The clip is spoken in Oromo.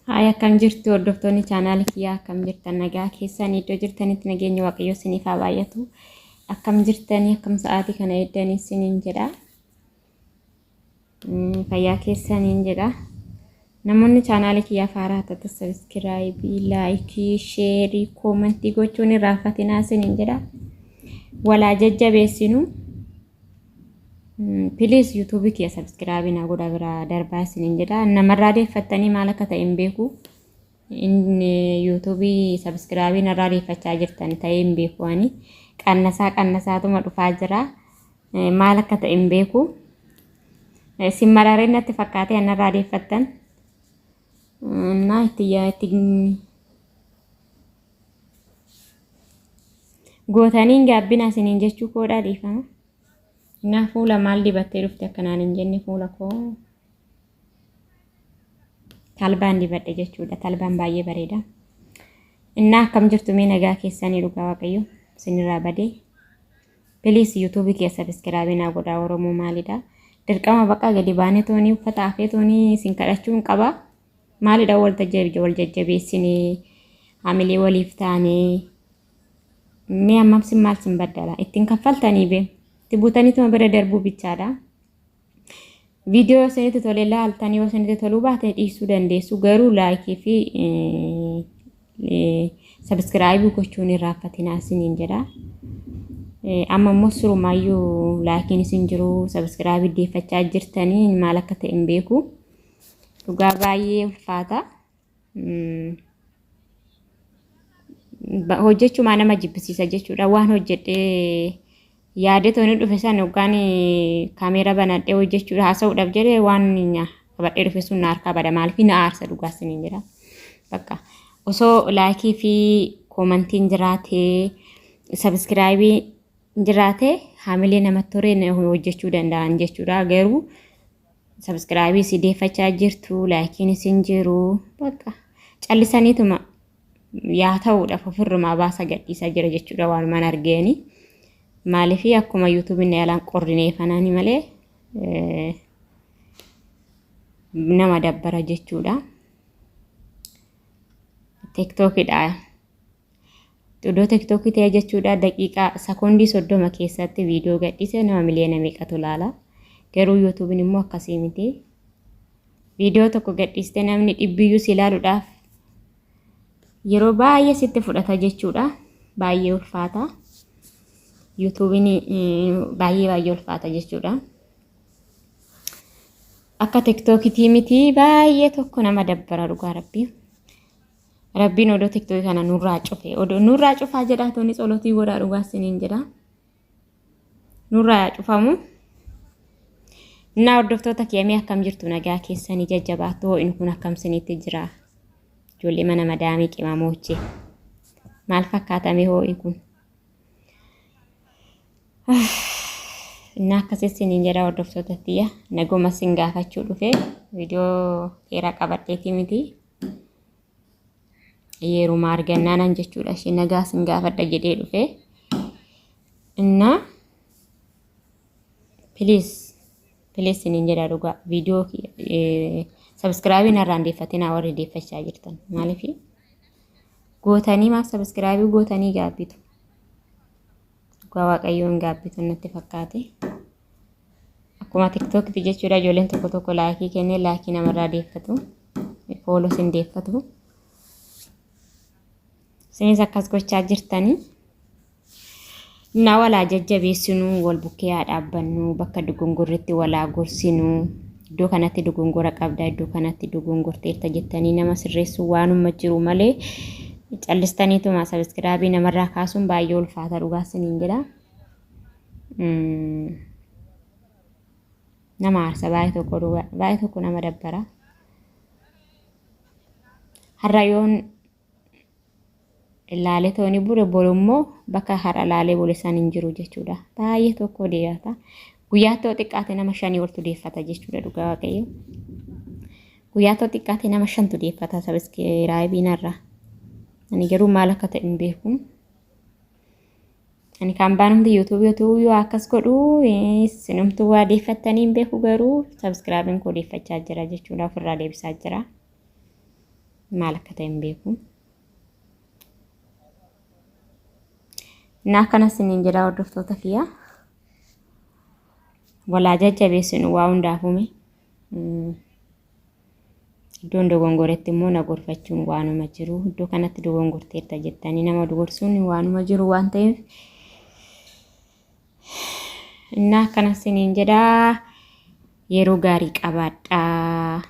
Hai akkam jirtu hordoftoonni chaanaalii kiyyaa akkam jirtan nagaa keessan iddoo jirtanitti nageenya waaqayyoo isiniif haa baay'atu. Akkam jirtanii akkam sa'aatii kana eeddanii isiniin jedha. Fayyaa keessaniin jedha. Namoonni chaanaalii kiyyaa faaraa ta'an sabiskiraayibii, laayikii, sheerii, koomentii gochuun hin irraanfatinaa isiniin jedha. Walaa jajjabeessinu. Please YouTube kiyya subscribe na godha bira darbaa isiniin jedha. Namarraa deeffattanii maal akka ta'e hin beeku. YouTube subscribe narraa deeffachaa jirtan ta'e hin beeku ani. Qannasaatuma dhufaa jira. Maal akka ta'e hin beeku. Isin marareen natti fakkaatee narraa deeffattan. Na itti gootaniin gaabbina isiniin jechuu koodhaa dhiifama. Na fuula maal dibattee dhufte akkanaan hin jenne fuula koo talbaan dibadhe jechuudha. Talbaan baay'ee bareeda. Innaa akkam jirtu mee nagaa keessanii dhugaa waaqayyo isinirraa badee. Please YouTube kiyya subscribe na godhaa. Oromoo maalidha? Dirqama baqa gadi baanee toonii uffata afee toonii isin kadhachuun qaba. Maalidha wal jajjabeessinee hamilee waliif taanee mee ammamsin maal sin baddala ittiin kaffaltanii bee. Tibutani tuma bira darbu bichaadha. Video isinitti tole ilaaltanii yoo isinitti toluu baate dhiisuu dandeessu. Garuu laayikii fi subscribe gochuun hin irraanfatinaa isiniin jedha. Amma immoo surumaayyuu laayikiin isin jiru subscribe deeffachaa jirtanii maal akka ta'e hin beeku. Dhugaa baay'ee ulfaata. Hojjechumaa nama jibbisiisa jechuudha. Waan hojjedhee yaade tooni dhufe san hoggaan kaameera banadhee hojjechuudha haasa'uudhaaf jedhee waan qabadhee dhufe sun na harkaa bada maaliif na aarsa dhugaa isiniin jedha. Bakka osoo laayikii fi koomentiin jiraatee subscribe jiraatee hamilee namatti toree hojjechuu danda'an jechuudha. Garuu subscribe si deeffachaa jirtu laayikiin isin jiru bakka callisaniituma yaa ta'uudhaaf ofirrumaa baasa gadhiisaa jira jechuudha waanumaan argeeni. Maalifi akkuma YouTube inni yaalaan qorrineeffanani malee nama dabbara jechuudha. TikTokidha. Odoo TikTok ta'e jechuudha daqiiqaa sekoondii 30 keessatti viidiyoo gadhiise nama miliyoona meeqatu ilaala. Garuu YouTube immoo akkasii miti. Viidiyoo tokko gadhiiste namni dhibbiyyuu si ilaaluudhaaf yeroo baay'ee sitti fudhata jechuudha. Baay'ee ulfaata. YouTube baay'ee ulfaata jechuudha. Akka TikTok miti baay'ee tokko nama dabbara dhugaa rabbi. Rabbiin odoo TikTok kana nurraa cufe. Odoo nurraa cufaa jedhaa tooni tsolotii godhaa dhugaa isiniin jedha. Nurraa cufamu. Na hordoftoota kiyamee akkam jirtu nagaa keessanii jajjabaattu ho'in kun akkam isinitti jira. Ijoollee mana madaamii qimamochee. Maal fakkaatamee ho'i kun? Innaa akkasii isiniin jedha hordoftoota tiyya nagoma isin gaafachuu dhufe viidiyoo dheeraa qabadheetii miti. Yeruma argannaanan jechuudha ishee nagaa isin gaafadha jedhee dhufe. Innaa please isiniin jedha dhugaa viidiyoo subscribe narraan deeffatinaa warri deeffachaa jirtan. Maaliif gootanii maaf subscribe gootanii gaabbitu. Waaqayyoon gaabbitu natti fakkaate. Akkuma TikTok jechuudha ijoolleen tokko laayikii kennee laayikii namarraa deeffatu. Fooloo sin deeffatu. Isinis akkas gochaa jirtanii. Na walaa jajjabeessinu wal bukkee haa dhaabbannu bakka dogongorreetti walaa gorsinu. Iddoo kanatti dogongora qabda iddoo kanatti dogongorteerta jettanii nama sirreessuu waanuma jiru malee. Callistaniituma subscribe namarraa kaasuun baay'ee ulfaata dhugaa isiniin jedha. Nama aarsa baay'ee tokko nama dabbara. Har'a yoon ilaalee tooni bure bolummoo bakka har'a ilaalee bole san hin jiru jechuudha. Baay'ee tokko deeffata. Guyyaatti xiqqaate nama 5 oltu deeffata jechuudha dhugaa waaqayyo. Guyyaatti xiqqaate nama 5tu deeffata subscribe narraa. Ani garuu maal akka ta'e hin beeku. Ani kan baanumti YouTube yoo akkas godhu sinumtuu waa deeffattanii hin beeku garuu subscribe koo deeffachaa jira jechuudha ofirraa deebisaa jira. maal akka ta'e hin beeku. Naa kanas niin jedha hordoftoota kiyya. Walaa jajjabeessinu waa hundaafume. Iddoon dogongoretti immoo na gorfachuun waanuma jiru. Iddoo kanatti dogongorteetta jettanii nama dogorsuun waanuma jiru waan ta'eef. Naa kanas niin jedha yeroo gaarii qabaadhaa.